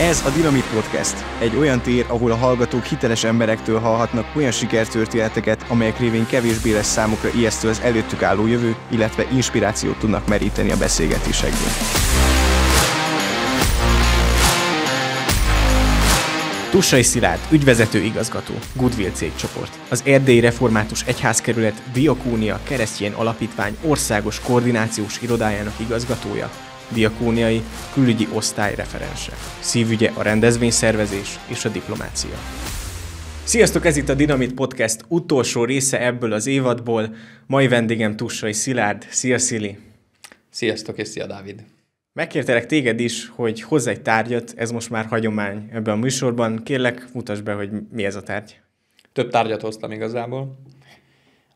Ez a Dinamit Podcast, egy olyan tér, ahol a hallgatók hiteles emberektől hallhatnak olyan sikertörténeteket, amelyek révén kevésbé lesz számukra ijesztő az előttük álló jövő, illetve inspirációt tudnak meríteni a beszélgetésekből. Tussai Szilárd, ügyvezető igazgató, Goodwill cégcsoport, az Erdélyi Református Egyházkerület Diakónia Keresztény Alapítvány országos koordinációs irodájának igazgatója, diakóniai külügyi osztály referense. Szívügye a rendezvényszervezés és a diplomácia. Sziasztok, ez itt a Dinamit Podcast utolsó része ebből az évadból. Mai vendégem Tussai Szilárd. Szia, Szili! Sziasztok, és szia, Dávid! Megkértelek téged is, hogy hozz egy tárgyat, ez most már hagyomány ebben a műsorban. Kérlek, mutasd be, hogy mi ez a tárgy. Több tárgyat hoztam igazából.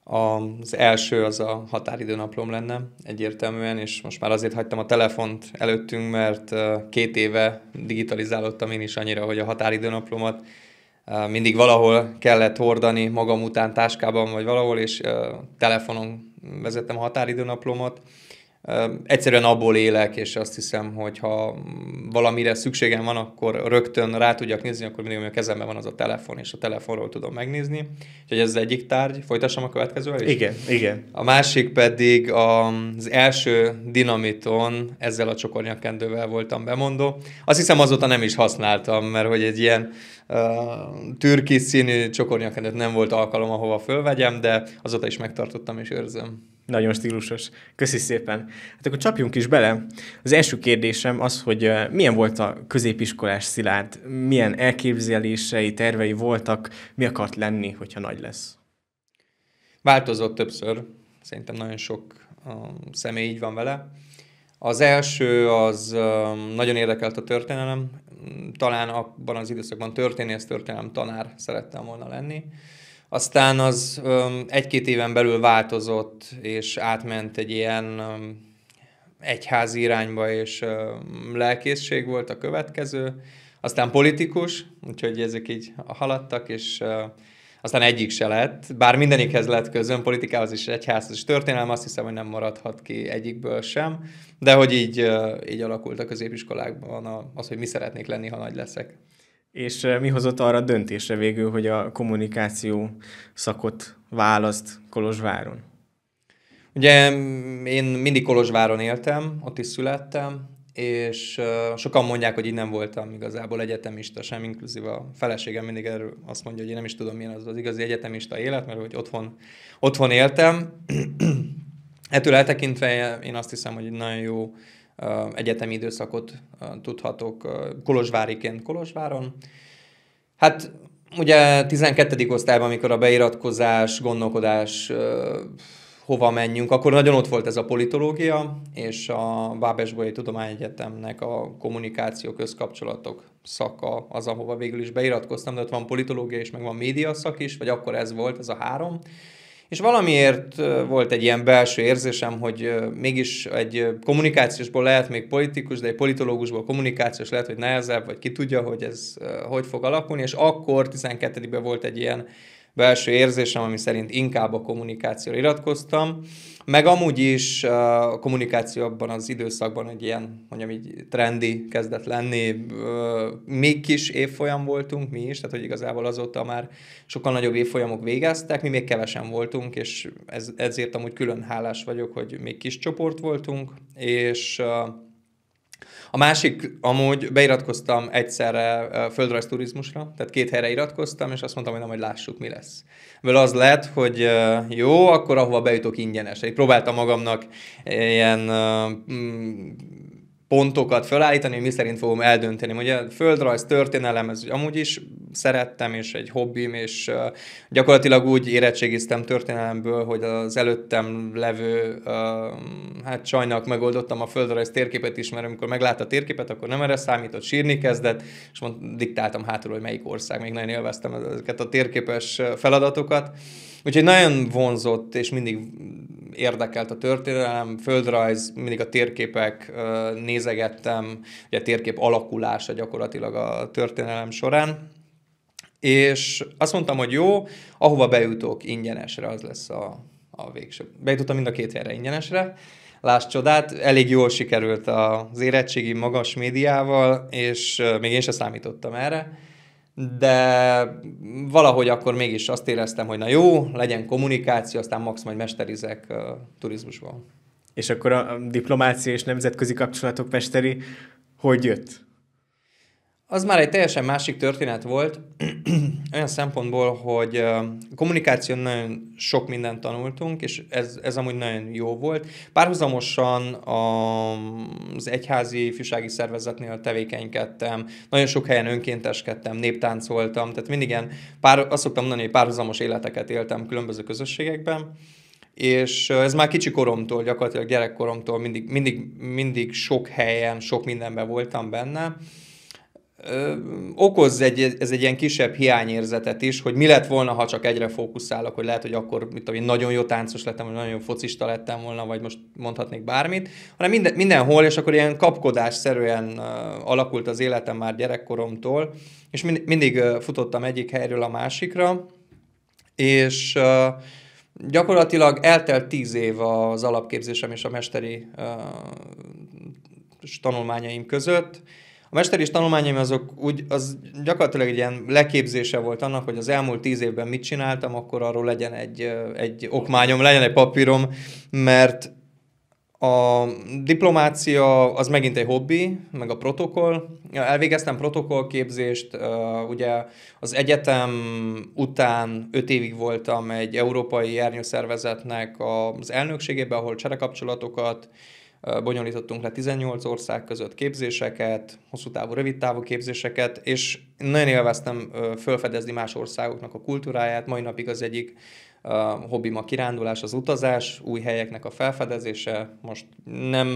Az első az a határidőnaplóm lenne egyértelműen, és most már azért hagytam a telefont előttünk, mert 2 éve digitalizálódtam én is annyira, hogy a határidőnaplomat mindig valahol kellett hordani magam után táskában vagy valahol, és telefonon vezettem a határidőnaplómat. Egyszerűen abból élek, és azt hiszem, hogy ha valamire szükségem van, akkor rögtön rá tudjak nézni, akkor mindig, ami a kezemben van, az a telefon, és a telefonról tudom megnézni. Úgyhogy ez az egyik tárgy. Folytassam a következővel is? Igen. A másik pedig az első Dinamiton ezzel a csokornyakkendővel voltam bemondó. Azt hiszem, azóta nem is használtam, mert hogy egy ilyen türkisz színű csokornyakkendőt nem volt alkalom, ahova fölvegyem, de azóta is megtartottam és őrzöm. Nagyon stílusos. Köszi szépen. Hát akkor csapjunk is bele. Az első kérdésem az, hogy milyen volt a középiskolás Szilárd? Milyen elképzelései, tervei voltak? Mi akart lenni, hogyha nagy lesz? Változott többször. Szerintem nagyon sok személy így van vele. Az első az nagyon érdekelt a történelem. Talán abban az időszakban történelem tanár szerettem volna lenni. Aztán az 1-2 éven belül változott, és átment egy ilyen egyházi irányba, és lelkészség volt a következő. Aztán politikus, úgyhogy ezek így haladtak, és aztán egyik se lett. Bár mindenikhez lett közön, politikához is, egyházhoz is, történelem, azt hiszem, hogy nem maradhat ki egyikből sem. De hogy így alakult a középiskolákban az, hogy mi szeretnék lenni, ha nagy leszek. És mi hozott arra a döntésre végül, hogy a kommunikáció szakot választ Kolozsváron? Ugye én mindig Kolozsváron éltem, ott is születtem, és sokan mondják, hogy így nem voltam igazából egyetemista sem, inkluzív a feleségem mindig erről azt mondja, hogy én nem is tudom, milyen az igazi egyetemista élet, mert hogy otthon éltem. Ettől eltekintve én azt hiszem, hogy egy nagyon jó egyetemi időszakot tudhatok kolozsváriként Kolozsváron. Hát ugye 12. osztályban, amikor a beiratkozás, gondolkodás, hova menjünk, akkor nagyon ott volt ez a politológia, és a Bábesbolyai Tudományegyetemnek a kommunikáció, közkapcsolatok szaka az, ahova végül is beiratkoztam, de ott van politológia és meg van média szak is, vagy akkor ez volt, ez a 3. És valamiért volt egy ilyen belső érzésem, hogy mégis egy kommunikációsból lehet még politikus, de egy politológusból kommunikációs lehet, hogy nehezebb, vagy ki tudja, hogy ez hogy fog alakulni, és akkor 12-ben volt egy ilyen belső érzésem, ami szerint inkább a kommunikációra iratkoztam, meg amúgy is a kommunikáció abban az időszakban egy ilyen, mondjam így, trendi kezdett lenni. Még kis évfolyam voltunk mi is, tehát hogy igazából azóta már sokkal nagyobb évfolyamok végeztek, mi még kevesen voltunk, és ezért amúgy külön hálás vagyok, hogy még kis csoport voltunk, és a másik, amúgy beiratkoztam egyszerre földrajzturizmusra, tehát 2 helyre iratkoztam, és azt mondtam, hogy nem, hogy lássuk, mi lesz. Ebből az lett, hogy jó, akkor ahova bejutok ingyenes. Így próbáltam magamnak ilyen pontokat felállítani, hogy mi szerint fogom eldönteni. Ugye földrajz, történelem, ez amúgy is szerettem, és egy hobbim, és gyakorlatilag úgy érettségiztem történelemből, hogy az előttem levő csajnak megoldottam a földrajz térképet is, mert amikor meglátta a térképet, akkor nem erre számított, sírni kezdett, és diktáltam hátul, hogy melyik ország, még nagyon élveztem ezeket a térképes feladatokat. Úgyhogy nagyon vonzott, és mindig érdekelt a történelem, földrajz, mindig a térképek nézegettem, ugye a térkép alakulása gyakorlatilag a történelem során. És azt mondtam, hogy jó, ahova bejutok ingyenesre, az lesz a végső. Bejutottam mind a 2 helyre ingyenesre, láss csodát. Elég jól sikerült az érettségi magas médiával, és még én sem számítottam erre. De valahogy akkor mégis azt éreztem, hogy na jó, legyen kommunikáció, aztán max majd mesterizek turizmusban. És akkor a diplomácia és nemzetközi kapcsolatok mesteri hogy jött? Az már egy teljesen másik történet volt, olyan szempontból, hogy a kommunikáción nagyon sok mindent tanultunk, és ez amúgy nagyon jó volt. Párhuzamosan az egyházi ifjúsági szervezetnél tevékenykedtem, nagyon sok helyen önkénteskedtem, néptáncoltam, tehát mindig ilyen, azt szoktam mondani, hogy párhuzamos életeket éltem különböző közösségekben, és ez már kicsi koromtól, gyakorlatilag gyerekkoromtól mindig sok helyen, sok mindenben voltam benne. Okoz ez egy ilyen kisebb hiányérzetet is, hogy mi lett volna, ha csak egyre fókuszálok, hogy lehet, hogy akkor én nagyon jó táncos lettem, vagy nagyon jó focista lettem volna, vagy most mondhatnék bármit, hanem mindenhol, és akkor ilyen kapkodásszerűen alakult az életem már gyerekkoromtól, és mindig futottam egyik helyről a másikra, és gyakorlatilag eltelt 10 év az alapképzésem és a mesteri tanulmányaim között. A mesteri tanulmányaim az gyakorlatilag egy ilyen leképzése volt annak, hogy az elmúlt 10 évben mit csináltam, akkor arról legyen egy okmányom, legyen egy papírom, mert a diplomácia az megint egy hobbi, meg a protokoll. Elvégeztem protokollképzést, ugye az egyetem után 5 évig voltam egy európai ernyőszervezetnek az elnökségében, ahol cserekapcsolatokat bonyolítottunk le 18 ország között képzéseket, hosszú távú, rövid távú képzéseket, és nagyon élveztem felfedezni más országoknak a kultúráját. Mai napig az egyik hobbim a kirándulás, az utazás, új helyeknek a felfedezése. Most nem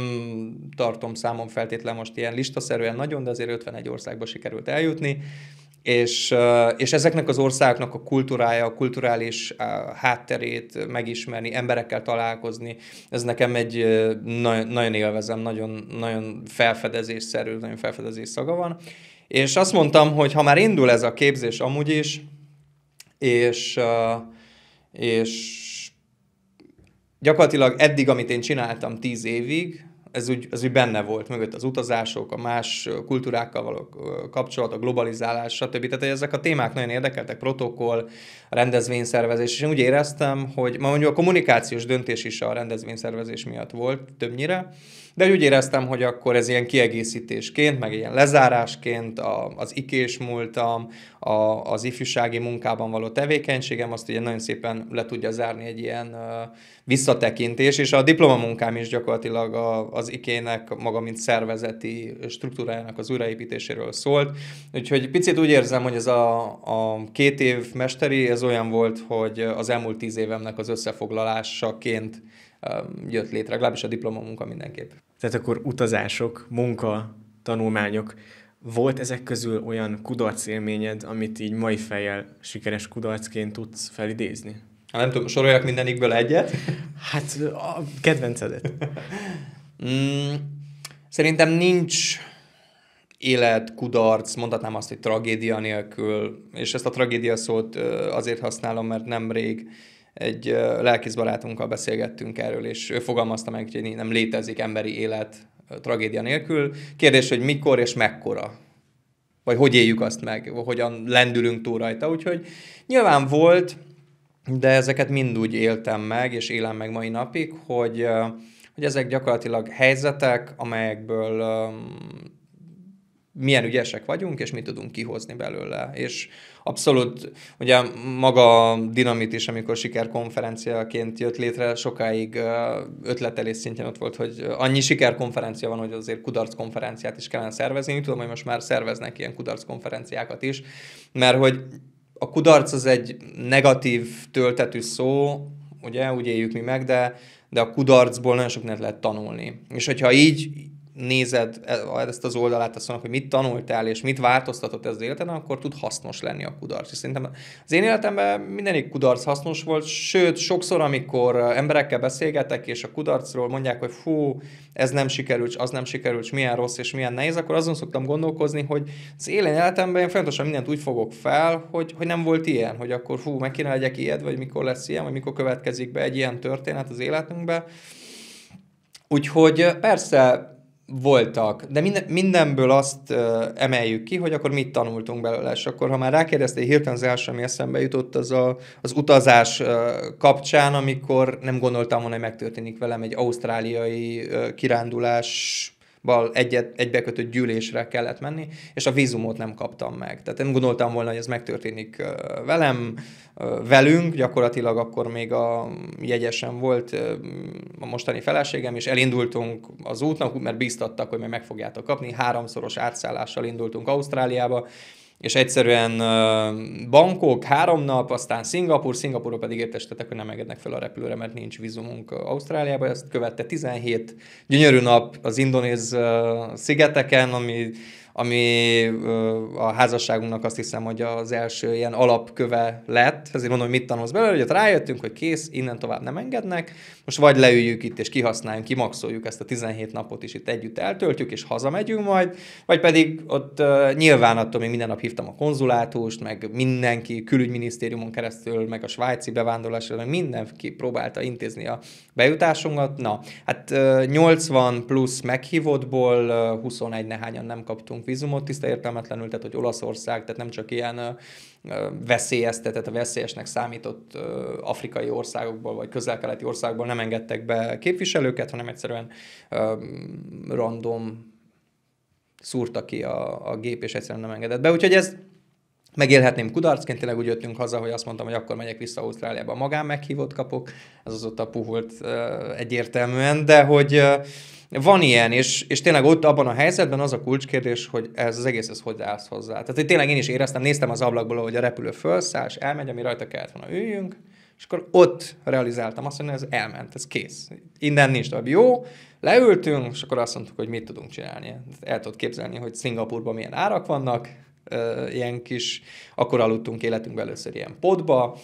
tartom számon feltétlenül most ilyen listaszerűen nagyon, de azért 51 országba sikerült eljutni, és ezeknek az országoknak a kultúrája, a kulturális hátterét megismerni, emberekkel találkozni, ez nekem nagyon élvezem, nagyon felfedezésszerű, nagyon felfedezés szaga van. És azt mondtam, hogy ha már indul ez a képzés amúgy is, és gyakorlatilag eddig, amit én csináltam 10 évig, ez úgy benne volt mögött az utazások, a más kultúrákkal való kapcsolat, a globalizálás, stb. Tehát ezek a témák nagyon érdekeltek, protokoll, rendezvényszervezés, és én úgy éreztem, hogy ma mondjuk a kommunikációs döntés is a rendezvényszervezés miatt volt többnyire, de úgy éreztem, hogy akkor ez ilyen kiegészítésként, meg ilyen lezárásként az ikés múltam, az ifjúsági munkában való tevékenységem, azt ugye nagyon szépen le tudja zárni egy ilyen visszatekintés, és a diplomamunkám is gyakorlatilag az ikének maga, mint szervezeti struktúrájának az újraépítéséről szólt. Úgyhogy picit úgy érzem, hogy ez a 2 év mesteri, ez olyan volt, hogy az elmúlt 10 évemnek az összefoglalásaként jött létre, legalábbis a diplomamunka mindenképp. Tehát akkor utazások, munka, tanulmányok. Volt ezek közül olyan kudarc élményed, amit így mai fejjel sikeres kudarcként tudsz felidézni? Nem tudom, soroljak mindenikből egyet? Hát a kedvencedet. Szerintem nincs élet, kudarc, mondhatnám azt, hogy tragédia nélkül, és ezt a tragédia szót azért használom, mert nemrég egy lelkészbarátunkkal beszélgettünk erről, és ő fogalmazta meg, hogy nem létezik emberi élet tragédia nélkül. Kérdés, hogy mikor és mekkora, vagy hogy éljük azt meg, hogyan lendülünk túl rajta. Úgyhogy nyilván volt, de ezeket mind úgy éltem meg, és élem meg mai napig, hogy ezek gyakorlatilag helyzetek, amelyekből milyen ügyesek vagyunk, és mit tudunk kihozni belőle. És abszolút, ugye maga a Dinamit is, amikor sikerkonferenciaként jött létre, sokáig ötletelés szintjén ott volt, hogy annyi sikerkonferencia van, hogy azért kudarckonferenciát is kellene szervezni. Én tudom, hogy most már szerveznek ilyen kudarckonferenciákat is, mert hogy a kudarc az egy negatív töltetű szó, ugye, úgy éljük mi meg, de a kudarcból nagyon sok mindent lehet tanulni. És hogyha így nézed ezt az oldalát, azt mondod, hogy mit tanultál, és mit változtatott ez az életen, akkor tud hasznos lenni a kudarc. És szerintem az én életemben mindenik kudarc hasznos volt, sőt, sokszor, amikor emberekkel beszélgetek, és a kudarcról mondják, hogy fú, ez nem sikerült, az nem sikerült, és milyen rossz, és milyen nehéz, akkor azon szoktam gondolkozni, hogy az életemben én folyamatosan mindent úgy fogok fel, hogy nem volt ilyen, hogy akkor fú, meg kéne legyek ilyet, vagy mikor lesz ilyen, vagy mikor következik be egy ilyen történet az életünkbe. Úgyhogy persze voltak, de mindenből azt emeljük ki, hogy akkor mit tanultunk belőle. És akkor, ha már rákérdeztél, hirtelen az első, ami eszembe jutott, az utazás kapcsán, amikor nem gondoltam volna, hogy megtörténik velem egy ausztráliai kirándulásban egybekötött gyűlésre kellett menni, és a vízumot nem kaptam meg. Tehát nem gondoltam volna, hogy ez megtörténik velem, velünk, gyakorlatilag akkor még a jegyesen volt a mostani feleségem, és elindultunk az útnak, mert bíztattak, hogy meg fogjátok kapni. 3-szoros átszállással indultunk Ausztráliába, és egyszerűen Bangkok 3 nap, aztán Szingapúrról pedig értesítettek, hogy nem engednek fel a repülőre, mert nincs vízumunk Ausztráliába. Ezt követte 17 gyönyörű nap az indonéz szigeteken, ami a házasságunknak azt hiszem, hogy az első ilyen alapköve lett. Ezért mondom, hogy mit tanulsz belőle, hogy ott rájöttünk, hogy kész, innen tovább nem engednek. Most vagy leüljük itt, és kihasználjunk, kimaxoljuk ezt a 17 napot is itt együtt eltöltjük, és hazamegyünk majd, vagy pedig ott nyilván attól még minden nap hívtam a konzulátust, meg mindenki külügyminisztériumon keresztül, meg a svájci bevándorlásra, meg mindenki próbálta intézni a bejutásunkat. Na, hát 80 plusz meghívottból 21 nehányan nem kaptunk vízumot, tiszta értelmetlenül, tehát hogy Olaszország, tehát nem csak ilyen veszélyeztetett, a veszélyesnek számított afrikai országokból, vagy közel-keleti országokból nem engedtek be képviselőket, hanem egyszerűen random szúrta ki a gép, és egyszerűen nem engedett be. Úgyhogy ez megélhetném kudarcként, tényleg úgy jöttünk haza, hogy azt mondtam, hogy akkor megyek vissza Ausztráliába, magán meghívót kapok, ez azóta puhult egyértelműen, de hogy van ilyen, és tényleg ott abban a helyzetben az a kulcskérdés, hogy ez az egész, ez hogy állsz hozzá. Tehát hogy tényleg én is éreztem, néztem az ablakból, hogy a repülő felszáll, és elmegy, ami rajta kellett volna üljünk, és akkor ott realizáltam azt, hogy ez elment, ez kész. Innen nincs tovább. Jó, leültünk, és akkor azt mondtuk, hogy mit tudunk csinálni. El tudod képzelni, hogy Szingapúrban milyen árak vannak, ilyen kis, akkor aludtunk életünkben először ilyen podba,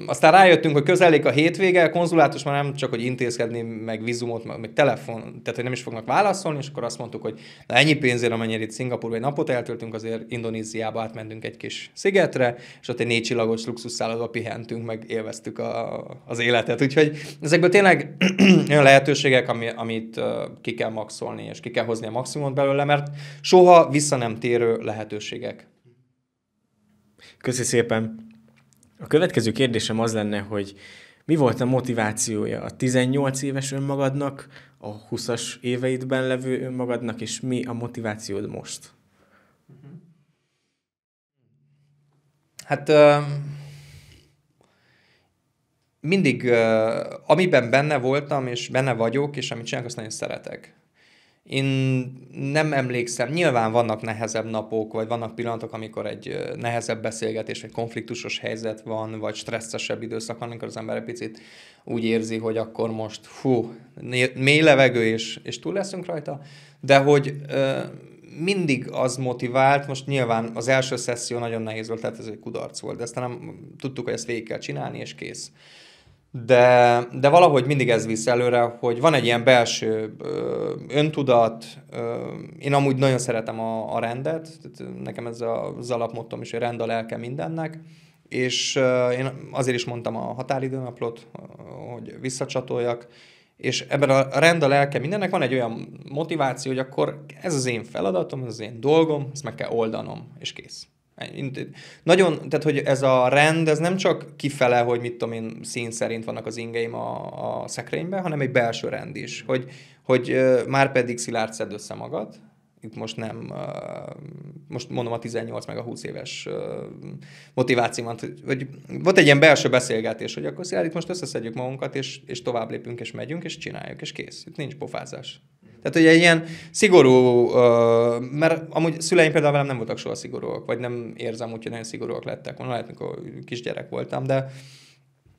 aztán rájöttünk, hogy közelik a hétvége, konzulátus már nem csak, hogy intézkedni, meg vízumot, meg telefon, tehát hogy nem is fognak válaszolni, és akkor azt mondtuk, hogy na ennyi pénzért, amennyire itt Szingapúrban egy napot eltöltünk, azért Indonéziába átmentünk egy kis szigetre, és ott egy 4 csillagos luxusszállodba pihentünk, meg élveztük az életet. Úgyhogy ezekből tényleg olyan lehetőségek, amit ki kell maxolni, és ki kell hozni a maximumot belőle, mert soha vissza nem térő lehetőségek. Köszi szépen! A következő kérdésem az lenne, hogy mi volt a motivációja a 18 éves önmagadnak, a 20-as éveidben levő önmagadnak, és mi a motivációd most? Hát mindig, amiben benne voltam, és benne vagyok, és amit csinálok, azt nagyon szeretek. Én nem emlékszem, nyilván vannak nehezebb napok, vagy vannak pillanatok, amikor egy nehezebb beszélgetés, vagy konfliktusos helyzet van, vagy stresszesebb időszak van, amikor az ember egy picit úgy érzi, hogy akkor most mély levegő, és túl leszünk rajta, de hogy mindig az motivált, most nyilván az első szesszió nagyon nehéz volt, tehát ez egy kudarc volt, de aztán nem tudtuk, hogy ezt végig kell csinálni, és kész. De valahogy mindig ez visz előre, hogy van egy ilyen belső öntudat, én amúgy nagyon szeretem a rendet, tehát nekem ez az alapmottom is, hogy rend a lelke mindennek, és én azért is mondtam a határidőnaplót, hogy visszacsatoljak, és ebben a rend a lelke mindennek van egy olyan motiváció, hogy akkor ez az én feladatom, ez az én dolgom, ezt meg kell oldanom, és kész. Nagyon, tehát hogy ez a rend, ez nem csak kifele, hogy mit tudom én, szín szerint vannak az ingeim a szekrényben, hanem egy belső rend is, hogy már pedig szilárd szedd össze magad. Itt most nem, most mondom a 18 meg a 20 éves motivációmat, hogy volt egy ilyen belső beszélgetés, hogy akkor szilárd, itt most összeszedjük magunkat, és tovább lépünk, és megyünk, és csináljuk, és kész. Itt nincs pofázás. Tehát, hogy egy ilyen szigorú, mert amúgy szüleim például velem nem voltak soha szigorúak, vagy nem érzem úgy, hogy nagyon szigorúak lettek. Lehet, mikor kisgyerek voltam,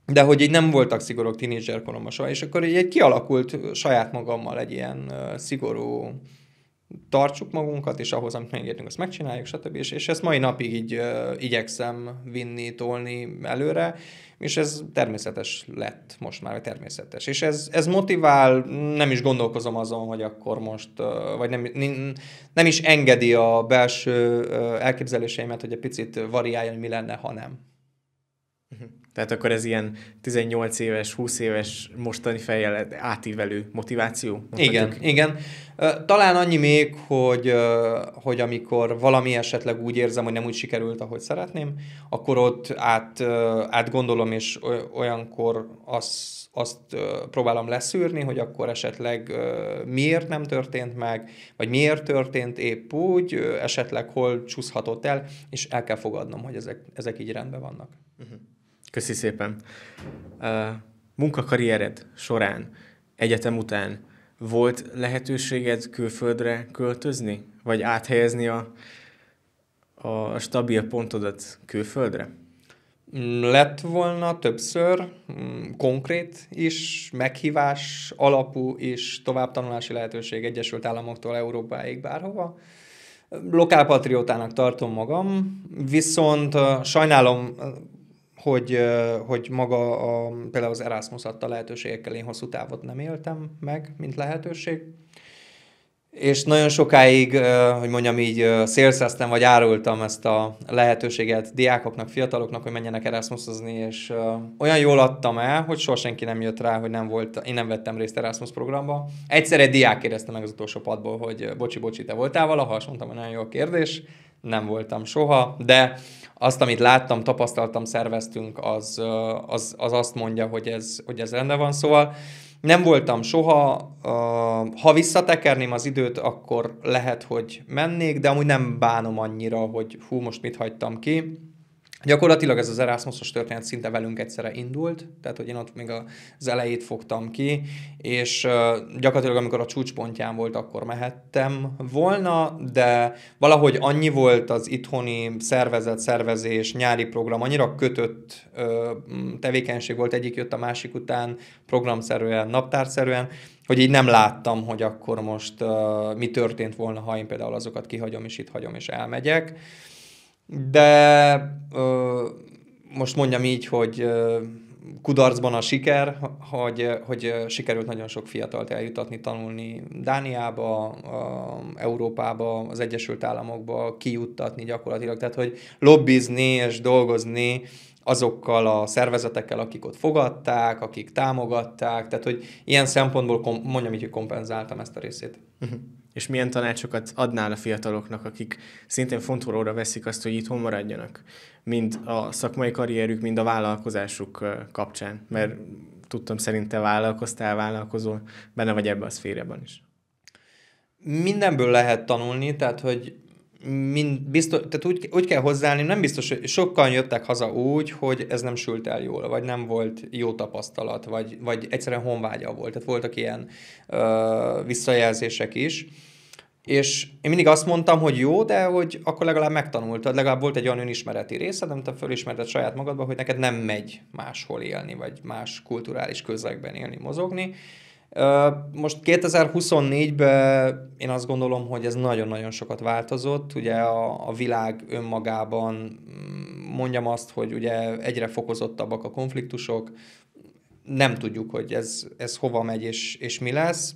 de hogy így nem voltak szigorúak tínédzserkoromban soha, és akkor így kialakult saját magammal egy ilyen szigorú tartsuk magunkat, és ahhoz, amit megértünk, azt megcsináljuk, stb. És ezt mai napig így igyekszem vinni, tolni előre, és ez természetes lett most már, vagy természetes. És ez motivál, nem is gondolkozom azon, hogy akkor most, vagy nem is engedi a belső elképzeléseimet, hogy egy picit variáljon, hogy mi lenne, ha nem. Tehát akkor ez ilyen 18 éves, 20 éves mostani fejjel átívelő motiváció? Mondhatjuk? Igen. Talán annyi még, hogy amikor valami esetleg úgy érzem, hogy nem úgy sikerült, ahogy szeretném, akkor ott átgondolom, és olyankor azt próbálom leszűrni, hogy akkor esetleg miért nem történt meg, vagy miért történt épp úgy, esetleg hol csúszhatott el, és el kell fogadnom, hogy ezek így rendben vannak. Köszi szépen. Munkakarriered során, egyetem után volt lehetőséged külföldre költözni? Vagy áthelyezni a stabil pontodat külföldre? Lett volna többször konkrét is, meghívás alapú is, továbbtanulási lehetőség Egyesült Államoktól Európáig bárhova. Lokálpatriótának tartom magam, viszont sajnálom, hogy maga például az Erasmus adta lehetőségekkel én hosszú távot nem éltem meg, mint lehetőség. És nagyon sokáig, hogy mondjam így, szélszeztem, vagy árultam ezt a lehetőséget diákoknak, fiataloknak, hogy menjenek Erasmusozni, és olyan jól adtam el, hogy soha senki nem jött rá, hogy én nem vettem részt Erasmus programba. Egyszer egy diák kérdezte meg az utolsó padból, hogy bocsi, te voltál valaha? Azt mondtam, hogy nagyon jó a kérdés. Nem voltam soha, de azt, amit láttam, tapasztaltam, szerveztünk, az azt mondja, hogy ez rendben van. Szóval nem voltam soha, ha visszatekerném az időt, akkor lehet, hogy mennék, de amúgy nem bánom annyira, hogy most mit hagytam ki. Gyakorlatilag ez az Erasmusos történet szinte velünk egyszerre indult, tehát hogy én ott még az elejét fogtam ki, és gyakorlatilag amikor a csúcspontján volt, akkor mehettem volna, de valahogy annyi volt az itthoni szervezés, nyári program, annyira kötött tevékenység volt, egyik jött a másik után, programszerűen, naptárszerűen, hogy így nem láttam, hogy akkor most mi történt volna, ha én például azokat kihagyom, és itt hagyom, és elmegyek. De most mondjam így, hogy kudarcban a siker, hogy sikerült nagyon sok fiatalt eljutatni, tanulni Dániába, Európába, az Egyesült Államokba, kijuttatni gyakorlatilag. Tehát, hogy lobbizni és dolgozni azokkal a szervezetekkel, akik ott fogadták, akik támogatták, tehát, hogy ilyen szempontból mondjam így, hogy kompenzáltam ezt a részét. És milyen tanácsokat adnál a fiataloknak, akik szintén fontolóra veszik azt, hogy itthon maradjanak, mind a szakmai karrierük, mind a vállalkozásuk kapcsán? Mert tudtam, szerint te vállalkozol, benne vagy ebbe a szférában is. Mindenből lehet tanulni, tehát, hogy tehát úgy kell hozzáállni, nem biztos, hogy sokan jöttek haza úgy, hogy ez nem sült el jól, vagy nem volt jó tapasztalat, vagy egyszerűen honvágya volt. Tehát voltak ilyen visszajelzések is. És én mindig azt mondtam, hogy jó, de hogy akkor legalább megtanultad, legalább volt egy olyan önismereti részed, amit te fölismerted saját magadban, hogy neked nem megy máshol élni, vagy más kulturális közegben élni, mozogni. Most 2024-ben én azt gondolom, hogy ez nagyon-nagyon sokat változott. Ugye a világ önmagában, mondjam azt, hogy ugye egyre fokozottabbak a konfliktusok, nem tudjuk, hogy ez hova megy és mi lesz.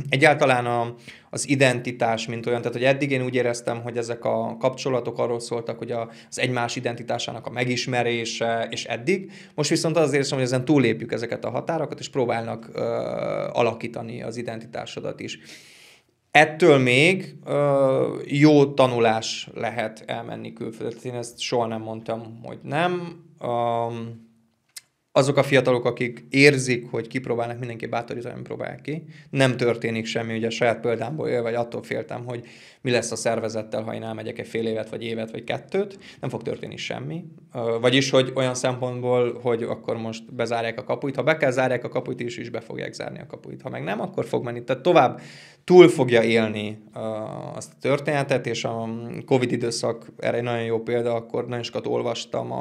Egyáltalán az identitás, mint olyan, tehát hogy eddig én úgy éreztem, hogy ezek a kapcsolatok arról szóltak, hogy az egymás identitásának a megismerése, és eddig. Most viszont az érzem, hogy ezen túllépjük ezeket a határokat, és próbálnak alakítani az identitásodat is. Ettől még jó tanulás lehet elmenni külföldre. Én ezt soha nem mondtam, hogy nem. Azok a fiatalok, akik érzik, hogy kipróbálnak, mindenki bátorítani, próbálják ki. Nem történik semmi, ugye a saját példámból él, vagy attól féltem, hogy mi lesz a szervezettel, ha én elmegyek egy fél évet, vagy évet, vagy 2. Nem fog történni semmi. Vagyis, hogy olyan szempontból, hogy akkor most bezárják a kapuit. Ha be kell zárják a kapuit, is be fogják zárni a kapuit. Ha meg nem, akkor fog menni. Tehát tovább túl fogja élni azt a történetet, és a Covid időszak erre egy nagyon jó példa, akkor nagyon sokat olvastam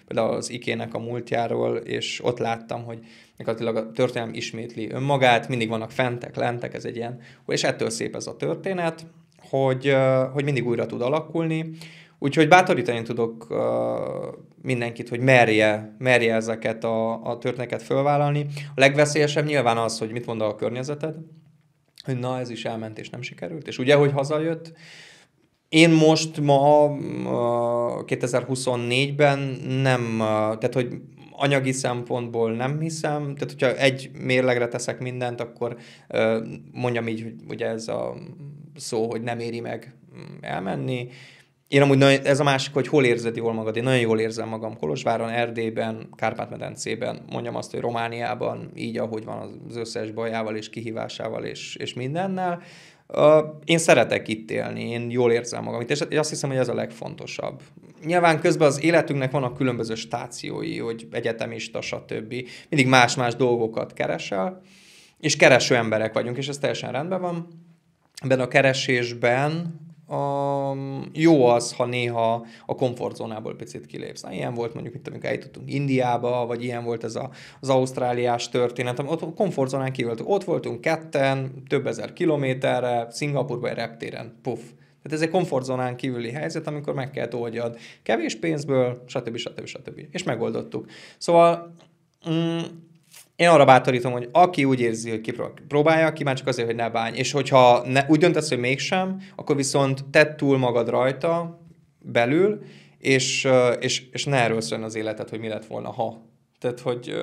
például az IKEA-nek a múltjáról, és ott láttam, hogy gyakorlatilag a történelem ismétli önmagát, mindig vannak fentek, lentek, ez egy ilyen, és ettől szép ez a történet, hogy mindig újra tud alakulni. Úgyhogy bátorítani tudok mindenkit, hogy merje ezeket a történeteket fölvállalni. A legveszélyesebb nyilván az, hogy mit mond a környezeted, hogy na, ez is elment és nem sikerült, és ugye, hogy hazajött. Én most ma 2024-ben nem, tehát hogy anyagi szempontból nem hiszem, tehát hogyha egy mérlegre teszek mindent, akkor mondjam így, hogy ugye ez a szó, hogy nem éri meg elmenni. Én amúgy ez a másik, hogy hol érzed jól magad. Én nagyon jól érzem magam Kolozsváron, Erdélyben, Kárpát-medencében, mondjam azt, hogy Romániában, így ahogy van az összes bajával és kihívásával és mindennel. Én szeretek itt élni, én jól érzem magam itt, és azt hiszem, hogy ez a legfontosabb. Nyilván közben az életünknek vannak különböző stációi, hogy egyetemista, stb. Mindig más-más dolgokat keresel, és kereső emberek vagyunk, és ez teljesen rendben van. Ebben a keresésben jó az, ha néha a komfortzónából picit kilépsz. Na, ilyen volt mondjuk, amikor eljutottunk Indiába, vagy ilyen volt ez az ausztráliás történet. Ott a komfortzónán kívül ott voltunk ketten, több ezer kilométerre, Szingapurban egy reptéren, puff. Tehát ez egy komfortzónán kívüli helyzet, amikor meg kell oldjad kevés pénzből, stb. És megoldottuk. Szóval én arra bátorítom, hogy aki úgy érzi, hogy próbálja ki, már csak azért, hogy ne bánj. És hogyha úgy döntesz, hogy mégsem, akkor viszont tedd túl magad rajta belül, és ne erről szóljon az életed, hogy mi lett volna, ha. Tehát, hogy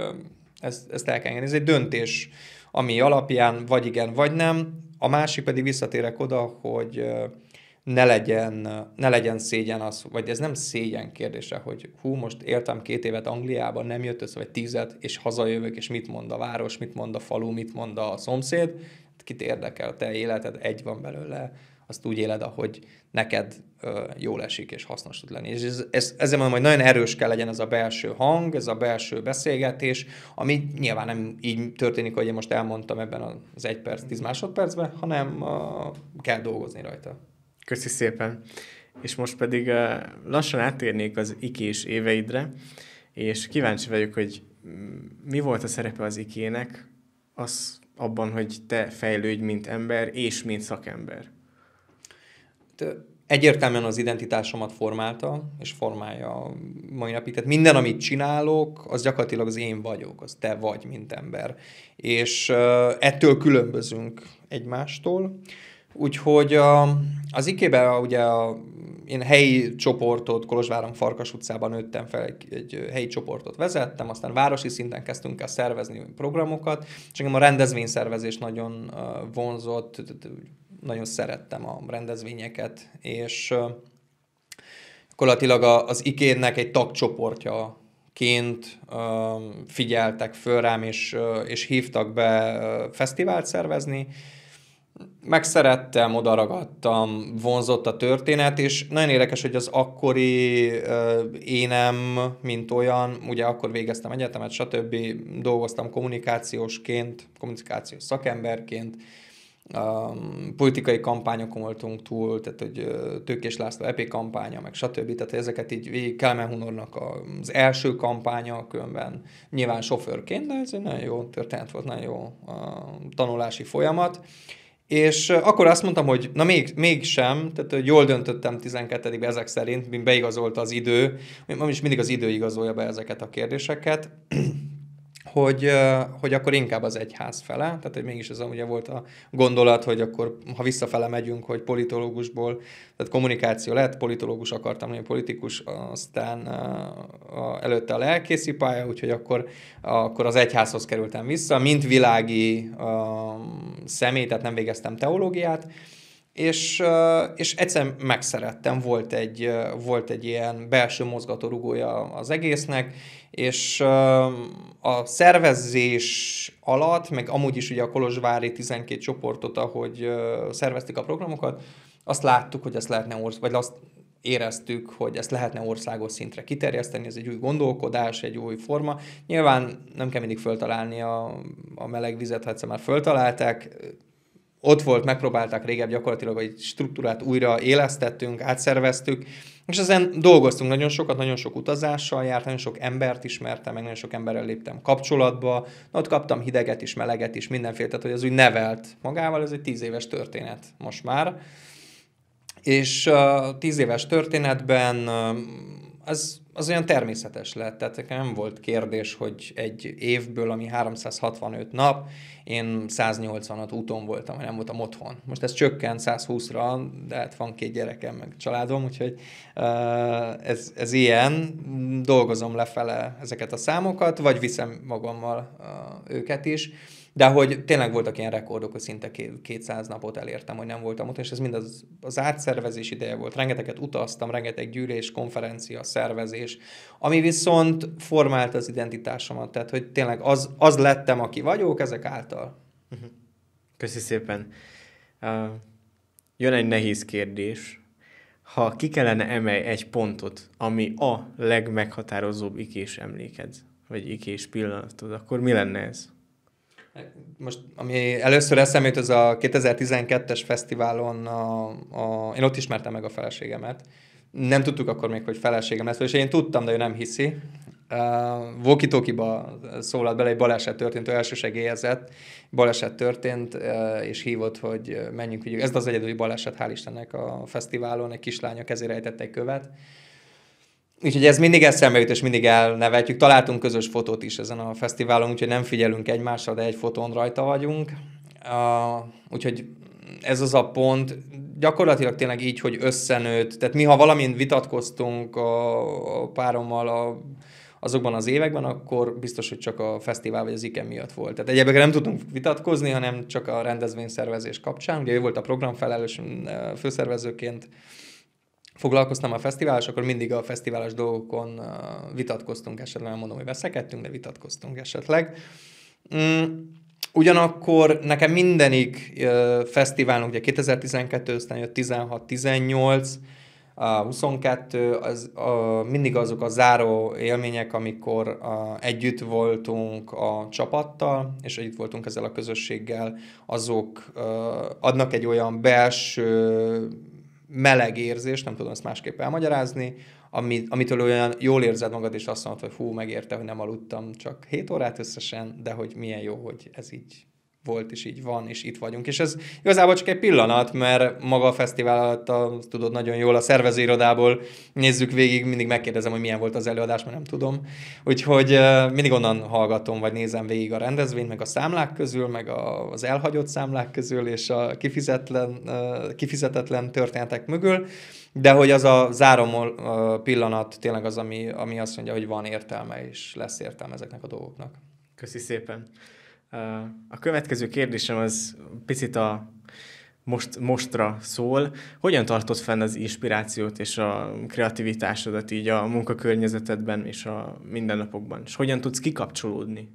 ezt el kell engedni. Ez egy döntés, ami alapján vagy igen, vagy nem. A másik pedig visszatérek oda, hogy ne legyen szégyen az, vagy ez nem szégyen kérdése, hogy most éltem 2 évet Angliában, nem jött össze, vagy 10, és hazajövök, és mit mond a város, mit mond a falu, mit mond a szomszéd, kit érdekel, te életed egy van belőle, azt úgy éled, ahogy neked jól esik, és hasznos tud lenni. És ezzel mondom, hogy nagyon erős kell legyen ez a belső hang, ez a belső beszélgetés, ami nyilván nem így történik, hogy én most elmondtam ebben az 1 perc, 10 másodpercben, hanem kell dolgozni rajta. Köszi szépen. És most pedig lassan áttérnék az IKÉS éveidre, és kíváncsi vagyok, hogy mi volt a szerepe az IKÉ-nek abban, hogy te fejlődj, mint ember, és mint szakember. Egyértelműen az identitásomat formálta, és formálja mai napig. Tehát minden, amit csinálok, az gyakorlatilag az én vagyok, az te vagy, mint ember. És ettől különbözünk egymástól. Úgyhogy az IKÉ-ben ugye én helyi csoportot, Kolozsváron, Farkas utcában nőttem fel, egy helyi csoportot vezettem, aztán városi szinten kezdtünk el szervezni programokat, és engem a rendezvényszervezés nagyon vonzott, nagyon szerettem a rendezvényeket, és gyakorlatilag az IKÉ-nek egy tagcsoportjaként figyeltek föl rám, és hívtak be fesztivált szervezni. Megszerettem, odaragadtam, vonzott a történet, és nagyon érdekes, hogy az akkori énem, mint olyan, ugye akkor végeztem egyetemet, stb. Dolgoztam kommunikációs szakemberként, politikai kampányokon voltunk túl, tehát hogy Tőkés László EP kampánya, meg stb. Tehát ezeket így végig Kelemen Hunornak az első kampánya, különben nyilván sofőrként, de ez egy nagyon jó történet volt, nagyon jó tanulási folyamat. És akkor azt mondtam, hogy na mégsem, tehát hogy jól döntöttem 12-ben ezek szerint, mint beigazolta az idő, és mindig az idő igazolja be ezeket a kérdéseket, hogy akkor inkább az egyház fele, tehát hogy mégis ez ugye volt a gondolat, hogy akkor ha visszafele megyünk, hogy politológusból, tehát kommunikáció lett, politológus akartam lenni, politikus, aztán előtte a lelkészi pálya, úgyhogy akkor az egyházhoz kerültem vissza, mint világi személy, tehát nem végeztem teológiát, és egyszerűen megszerettem, volt egy ilyen belső mozgatórugója az egésznek, és a szervezés alatt, meg amúgy is ugye a kolozsvári 12 csoportot, ahogy szerveztük a programokat, azt láttuk, hogy ezt lehetne, vagy azt éreztük, hogy ezt lehetne országos szintre kiterjeszteni, ez egy új gondolkodás, egy új forma. Nyilván nem kell mindig föltalálni a meleg vizet, ha egyszer már föltalálták, ott volt, megpróbálták régebb gyakorlatilag, hogy struktúrát újra élesztettünk, átszerveztük, és ezen dolgoztunk nagyon sokat, nagyon sok utazással járt, nagyon sok embert ismertem, meg nagyon sok emberrel léptem kapcsolatba, ott kaptam hideget is, meleget is, mindenféle, tehát hogy az úgy nevelt magával, ez egy 10 éves történet most már. És 10 éves történetben az olyan természetes lett. Tehát nem volt kérdés, hogy egy évből, ami 365 nap, én 180-at úton voltam, vagy nem voltam otthon. Most ez csökkent 120-ra, de hát van 2 gyerekem, meg családom, úgyhogy ez ilyen. Dolgozom lefele ezeket a számokat, vagy viszem magammal őket is. De hogy tényleg voltak ilyen rekordok, hogy szinte 200 napot elértem, hogy nem voltam ott, és ez mind az átszervezés ideje volt. Rengeteget utaztam, rengeteg gyűlés, konferencia, szervezés, ami viszont formált az identitásomat. Tehát, hogy tényleg az lettem, aki vagyok, ezek által. Köszi szépen. Jön egy nehéz kérdés. Ha ki kellene emelj egy pontot, ami a legmeghatározóbb ikés emléked, vagy ikés pillanatod, akkor mi lenne ez? Most, ami először eszembe jut, az a 2012-es fesztiválon, én ott ismertem meg a feleségemet. Nem tudtuk akkor még, hogy feleségem lesz, és én tudtam, de ő nem hiszi. Walkie-talkie-ba szólalt bele, egy baleset történt, ő elsősegélyezett, baleset történt, és hívott, hogy menjünk, vigyük. Ez az egyedüli baleset, hál' Istennek a fesztiválon, egy kislány a kezére ejtett egy követ. Úgyhogy ez mindig eszembe jut, és mindig elnevetjük. Találtunk közös fotót is ezen a fesztiválon, úgyhogy nem figyelünk egymásra, de egy fotón rajta vagyunk. Úgyhogy ez az a pont, gyakorlatilag tényleg így, hogy összenőtt. Tehát mi, ha valamin vitatkoztunk a párommal azokban az években, akkor biztos, hogy csak a fesztivál vagy az IKEM miatt volt. Tehát egyébként nem tudtunk vitatkozni, hanem csak a rendezvényszervezés kapcsán. Ugye ő volt a programfelelős főszervezőként, foglalkoztam a fesztivál, és akkor mindig a fesztiválos dolgokon vitatkoztunk esetleg, nem mondom, hogy veszekedtünk, de vitatkoztunk esetleg. Ugyanakkor nekem mindenik fesztiválunk, ugye 2012, aztán jött 16, 18, 22, mindig azok a záró élmények, amikor együtt voltunk a csapattal, és együtt voltunk ezzel a közösséggel, azok adnak egy olyan belső meleg érzés, nem tudom ezt másképp elmagyarázni, amitől olyan jól érzed magad, és azt mondod, hogy hú, megérte, hogy nem aludtam csak 7 órát összesen, de hogy milyen jó, hogy ez így volt, és így van, és itt vagyunk. És ez igazából csak egy pillanat, mert maga a fesztivál alatt, tudod nagyon jól, a szervezőirodából nézzük végig, mindig megkérdezem, hogy milyen volt az előadás, mert nem tudom. Úgyhogy mindig onnan hallgatom, vagy nézem végig a rendezvényt, meg a számlák közül, meg az elhagyott számlák közül, és a kifizetetlen történetek mögül. De hogy az a záró pillanat tényleg az, ami azt mondja, hogy van értelme, és lesz értelme ezeknek a dolgoknak. Köszi szépen. A következő kérdésem az picit a mostra szól. Hogyan tartod fenn az inspirációt és a kreativitásodat így a munkakörnyezetedben és a mindennapokban? És hogyan tudsz kikapcsolódni?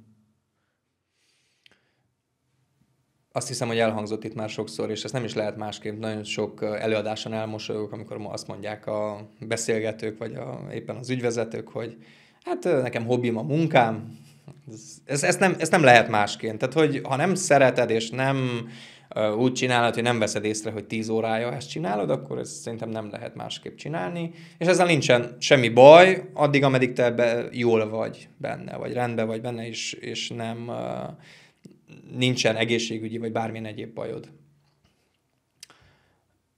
Azt hiszem, hogy elhangzott itt már sokszor, és ezt nem is lehet másképp. Nagyon sok előadáson elmosolyogok, amikor azt mondják a beszélgetők, vagy éppen az ügyvezetők, hogy hát nekem hobbim a munkám. Ezt nem lehet másként. Tehát, hogy ha nem szereted, és nem úgy csinálod, hogy nem veszed észre, hogy 10 órája ezt csinálod, akkor ezt szerintem nem lehet másképp csinálni. És ezzel nincsen semmi baj, addig, ameddig te jól vagy benne, vagy rendben vagy benne, és nem nincsen egészségügyi, vagy bármilyen egyéb bajod.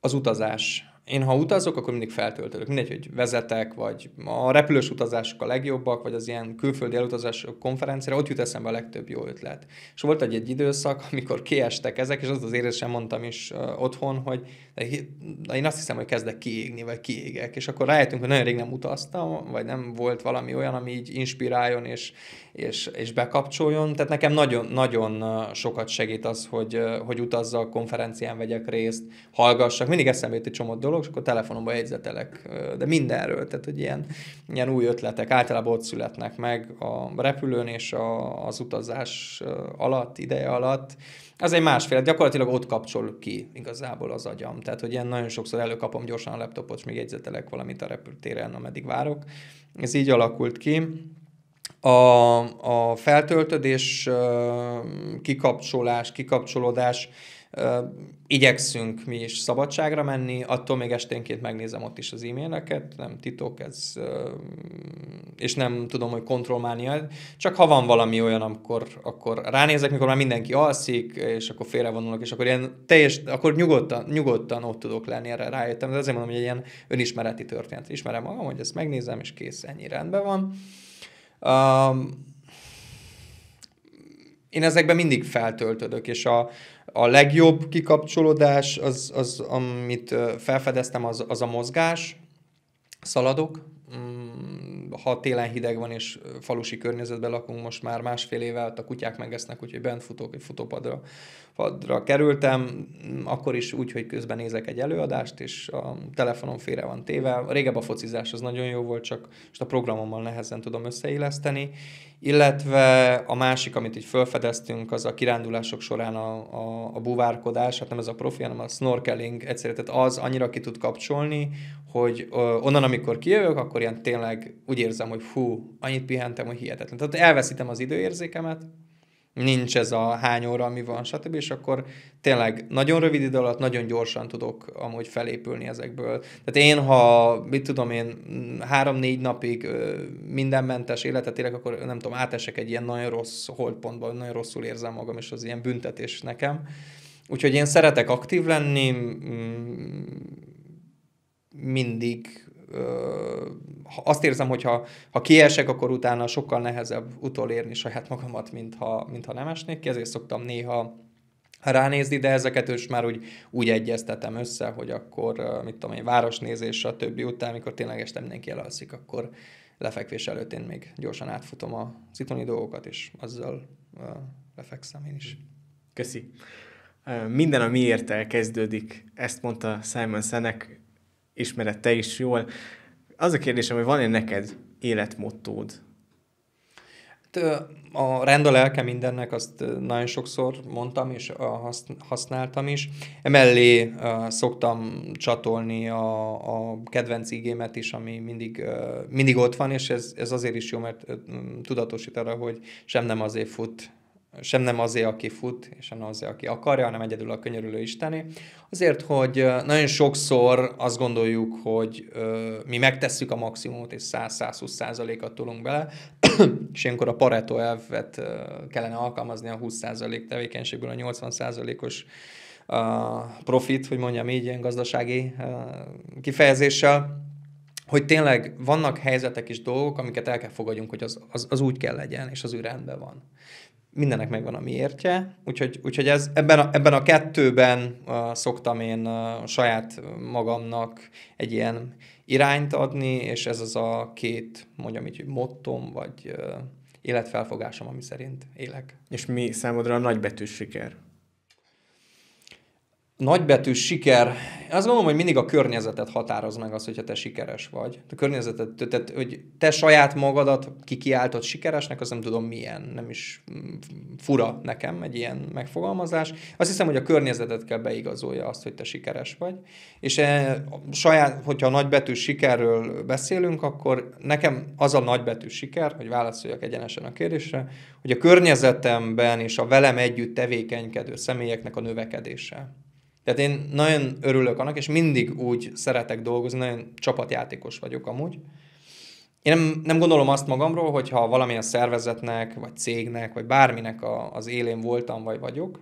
Az utazás. Én ha utazok, akkor mindig feltöltődök. Mindegy, hogy vezetek, vagy a repülős utazások a legjobbak, vagy az ilyen külföldi elutazások konferenciára, ott jut eszembe a legtöbb jó ötlet. És volt egy időszak, amikor kiestek ezek, és az érzésem mondtam is otthon, hogy én azt hiszem, hogy kezdek kiégni, vagy kiégek. És akkor rájöttünk, hogy nagyon rég nem utaztam, vagy nem volt valami olyan, ami így inspiráljon, és bekapcsoljon. Tehát nekem nagyon, nagyon sokat segít az, hogy utazzak, konferencián vegyek részt, hallgassak. Mindig eszembe jut egy csomó dolog, és akkor telefonomban jegyzetelek, de mindenről. Tehát, hogy ilyen új ötletek általában ott születnek meg a repülőn és az utazás ideje alatt. Az egy másféle, gyakorlatilag ott kapcsol ki igazából az agyam. Tehát, hogy ilyen nagyon sokszor előkapom gyorsan a laptopot, és még jegyzetelek valamit a repülőtéren, ameddig várok. Ez így alakult ki. A feltöltődés, kikapcsolódás Igyekszünk mi is szabadságra menni, attól még esténként megnézem ott is az e-maileket, nem titok ez, és nem tudom, hogy kontrollmánia, csak ha van valami olyan, akkor ránézek, mikor már mindenki alszik, és akkor félrevonulok, és akkor akkor nyugodtan ott tudok lenni, erre rájöttem, de azért mondom, hogy egy ilyen önismereti történet. Ismerem magam, hogy ezt megnézem, és kész, ennyi rendben van. Én ezekben mindig feltöltödök, és a legjobb kikapcsolódás, amit felfedeztem, az a mozgás. Szaladok. Ha télen hideg van, és falusi környezetben lakunk most már másfél éve, a kutyák megesznek, úgyhogy bent futok, egy futópadra kerültem, akkor is úgy, hogy közben nézek egy előadást, és a telefonom félre van téve. Régebb a focizás az nagyon jó volt, csak most a programommal nehezen tudom összeilleszteni. Illetve a másik, amit így felfedeztünk, az a kirándulások során a buvárkodás, hát nem ez a profi, hanem a snorkeling egyszerűen, tehát az annyira ki tud kapcsolni, hogy onnan, amikor kijövök, akkor ilyen tényleg úgy érzem, hogy annyit pihentem, hogy hihetetlen. Tehát elveszítem az időérzékemet, nincs ez a hány óra, ami van, stb. És akkor tényleg nagyon rövid idő alatt, nagyon gyorsan tudok amúgy felépülni ezekből. Tehát én, ha, 3-4 napig mindenmentes életet élek, akkor nem tudom, átesek egy ilyen nagyon rossz holdpontba, nagyon rosszul érzem magam, és az ilyen büntetés nekem. Úgyhogy én szeretek aktív lenni, mindig azt érzem, hogy ha kiesek, akkor utána sokkal nehezebb utolérni saját magamat, mintha nem esnék ki, ezért szoktam néha ránézni, de ezeket is már úgy egyeztetem össze, hogy akkor, mit tudom én, városnézés, a többi után, amikor tényleg este mindenki elalszik, akkor lefekvés előtt én még gyorsan átfutom az itthoni dolgokat, és azzal lefekszem én is. Köszi. Minden a miérttel kezdődik, ezt mondta Simon Sinek, ismered te is jól. Az a kérdésem, hogy van-e neked életmottód? A rend a lelke mindennek, azt nagyon sokszor mondtam, és használtam is. Emellé szoktam csatolni a kedvenc igémet is, ami mindig ott van, és ez azért is jó, mert tudatosít arra, hogy sem nem azért, aki fut, és sem azért, aki akarja, hanem egyedül a könyörülő Isteni. Azért, hogy nagyon sokszor azt gondoljuk, hogy mi megtesszük a maximumot, és 100-120%-at tolunk bele, és ilyenkor a Pareto elvet kellene alkalmazni a 20% tevékenységből a 80%-os profit, hogy mondjam így, ilyen gazdasági kifejezéssel, hogy tényleg vannak helyzetek és dolgok, amiket el kell fogadjunk, hogy az úgy kell legyen, és az ő rendben van. Mindennek megvan a miértje, úgyhogy ebben a kettőben szoktam én saját magamnak egy ilyen irányt adni, és ez az a két, mondjam így, mottom, vagy életfelfogásom, ami szerint élek. És mi számodra a nagybetűs siker? Nagybetűs siker. Azt gondolom, hogy mindig a környezetet határoz meg az, hogyha te sikeres vagy. A környezetet, tehát, hogy te saját magadat kikiáltod sikeresnek, azt nem tudom milyen, nem is fura nekem egy ilyen megfogalmazás. Azt hiszem, hogy a környezetet kell beigazolja azt, hogy te sikeres vagy. És hogyha a nagybetűs sikerről beszélünk, akkor nekem az a nagybetűs siker, hogy válaszoljak egyenesen a kérdésre, hogy a környezetemben és a velem együtt tevékenykedő személyeknek a növekedése. Tehát én nagyon örülök annak, és mindig úgy szeretek dolgozni, nagyon csapatjátékos vagyok amúgy. Én nem gondolom azt magamról, hogyha valamilyen szervezetnek, vagy cégnek, vagy bárminek az élén voltam, vagy vagyok,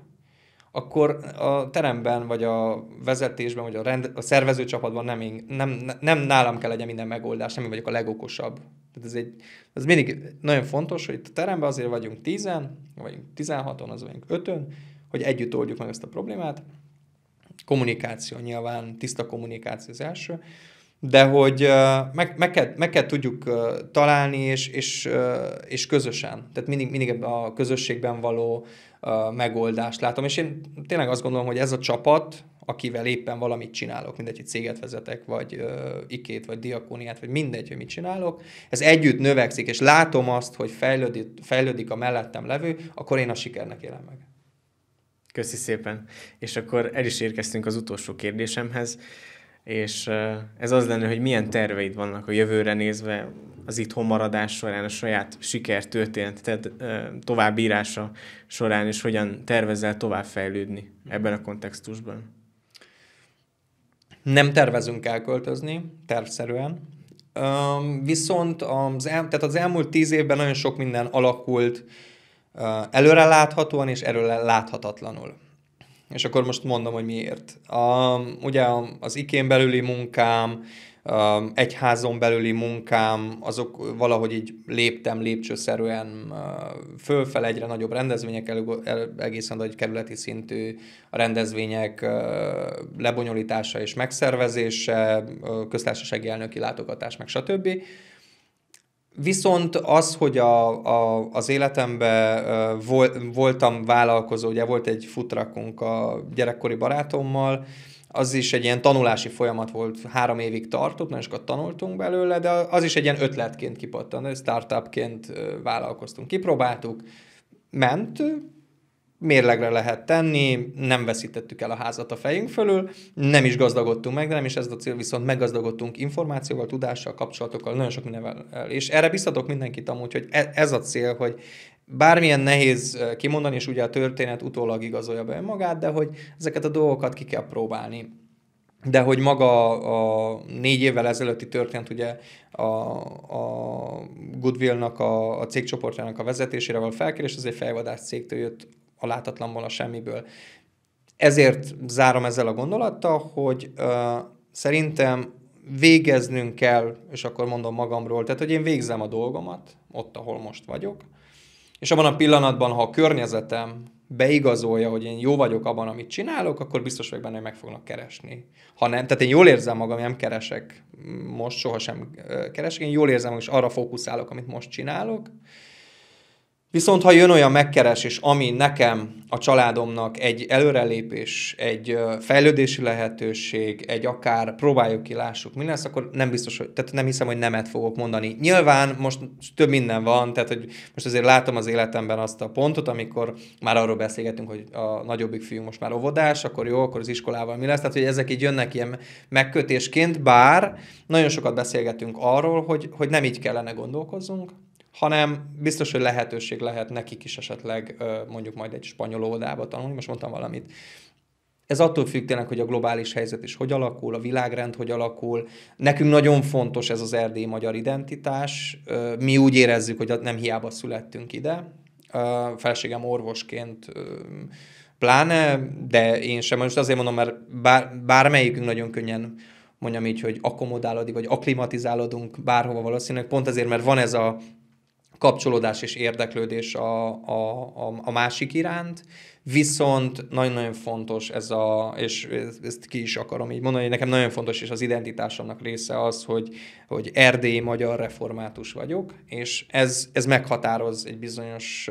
akkor a teremben, vagy a vezetésben, vagy a szervező csapatban nem nálam kell legyen minden megoldás, nem én vagyok a legokosabb. Tehát ez mindig nagyon fontos, hogy itt a teremben azért vagyunk 10-en, vagyunk 16-on, az vagyunk 5-ön, hogy együtt oldjuk meg ezt a problémát. Kommunikáció nyilván, tiszta kommunikáció az első, de hogy meg kell tudjuk találni, és közösen. Tehát mindig a közösségben való megoldást látom, és én tényleg azt gondolom, hogy ez a csapat, akivel éppen valamit csinálok, mindegy, hogy céget vezetek, vagy ikét, vagy diakóniát, vagy mindegy, hogy mit csinálok, ez együtt növekszik, és látom azt, hogy fejlődik a mellettem levő, akkor én a sikernek élem meg. Köszi szépen. És akkor el is érkeztünk az utolsó kérdésemhez, és ez az lenne, hogy milyen terveid vannak a jövőre nézve, az itthon maradás során, a saját sikertörténeted továbbírása során, és hogyan tervezel tovább fejlődni ebben a kontextusban? Nem tervezünk elköltözni, tervszerűen. Viszont tehát az elmúlt 10 évben nagyon sok minden alakult előre láthatóan és előre láthatatlanul. És akkor most mondom, hogy miért. Ugye az IKEA-n belüli munkám, egyházon belüli munkám, azok valahogy így lépcsőszerűen fölfel egyre nagyobb rendezvények, egészen egy kerületi szintű a rendezvények lebonyolítása és megszervezése, köztársasági elnöki látogatás, meg stb. Viszont az, hogy az életemben voltam vállalkozó, ugye volt egy futrakunk a gyerekkori barátommal, az is egy ilyen tanulási folyamat volt, 3 évig tartott, nagyon sokat tanultunk belőle, de az is egy ilyen ötletként kipattant, startupként vállalkoztunk, kipróbáltuk, ment, mérlegre lehet tenni, nem veszítettük el a házat a fejünk fölül, nem is gazdagodtunk meg, de nem is ez a cél, viszont meggazdagodtunk információval, tudással, kapcsolatokkal, nagyon sok mindenvel. És erre biztatok mindenkit amúgy, hogy ez a cél, hogy bármilyen nehéz kimondani, és ugye a történet utólag igazolja be magát, de hogy ezeket a dolgokat ki kell próbálni. De hogy maga a 4 évvel ezelőtti történet, ugye a Goodwill-nak, a cégcsoportjának a vezetésére való felkérés, ez egy fejvadász cégtől jött, a látatlanból, a semmiből. Ezért zárom ezzel a gondolattal, hogy szerintem végeznünk kell, és akkor mondom magamról, tehát hogy én végzem a dolgomat, ott, ahol most vagyok, és abban a pillanatban, ha a környezetem beigazolja, hogy én jó vagyok abban, amit csinálok, akkor biztos vagyok benne, hogy meg fognak keresni. Ha nem, tehát én jól érzem magam, nem keresek most, sohasem keresek, én jól érzem magam, és arra fókuszálok, amit most csinálok. Viszont ha jön olyan megkeresés, ami nekem, a családomnak egy előrelépés, egy fejlődési lehetőség, egy akár próbáljuk ki, lássuk, mi lesz, akkor nem biztos, tehát nem hiszem, hogy nemet fogok mondani. Nyilván most több minden van, tehát hogy most azért látom az életemben azt a pontot, amikor már arról beszélgetünk, hogy a nagyobbik fiú most már óvodás, akkor jó, akkor az iskolával mi lesz, tehát hogy ezek így jönnek ilyen megkötésként, bár nagyon sokat beszélgetünk arról, hogy nem így kellene gondolkozzunk, hanem biztos, hogy lehetőség lehet nekik is esetleg mondjuk majd egy spanyol óvodába tanulni, most mondtam valamit. Ez attól függ tényleg, hogy a globális helyzet is hogy alakul, a világrend hogy alakul. Nekünk nagyon fontos ez az erdélyi magyar identitás. Mi úgy érezzük, hogy nem hiába születtünk ide. Feleségem orvosként pláne, de én sem. Most azért mondom, mert bármelyikünk nagyon könnyen mondjam így, hogy akkomodálódik, vagy akklimatizálódunk bárhova valószínűleg. Pont azért, mert van ez a kapcsolódás és érdeklődés a másik iránt, viszont nagyon-nagyon fontos és ezt ki is akarom így mondani, hogy nekem nagyon fontos, és az identitásomnak része az, hogy erdélyi magyar református vagyok, és ez meghatároz egy bizonyos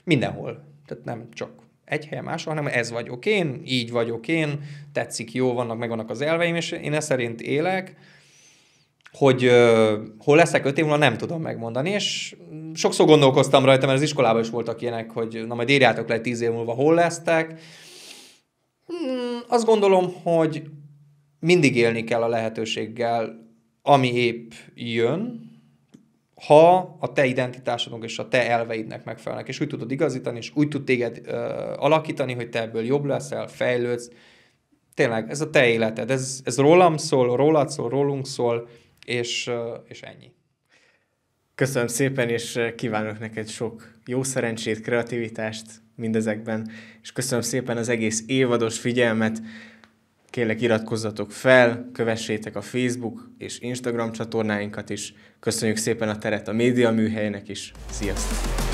mindenhol, tehát nem csak egy helyen máshol, hanem ez vagyok én, így vagyok én, tetszik, jó, megvannak az elveim, és én ezt szerint élek. Hogy hol leszek 5 év múlva, nem tudom megmondani, és sokszor gondolkoztam rajta, mert az iskolában is voltak ilyenek, hogy na majd írjátok le 10 év múlva, hol lesztek. Azt gondolom, hogy mindig élni kell a lehetőséggel, ami épp jön, ha a te identitásodnak és a te elveidnek megfelelnek, és úgy tudod igazítani, és úgy tud téged alakítani, hogy te ebből jobb leszel, fejlődsz. Tényleg, ez a te életed, ez rólam szól, rólad szól, rólunk szól, és ennyi. Köszönöm szépen, és kívánok neked sok jó szerencsét, kreativitást mindezekben, és köszönöm szépen az egész évados figyelmet. Kérlek, iratkozzatok fel, kövessétek a Facebook és Instagram csatornáinkat is. Köszönjük szépen a teret a Média Műhelynek is. Sziasztok!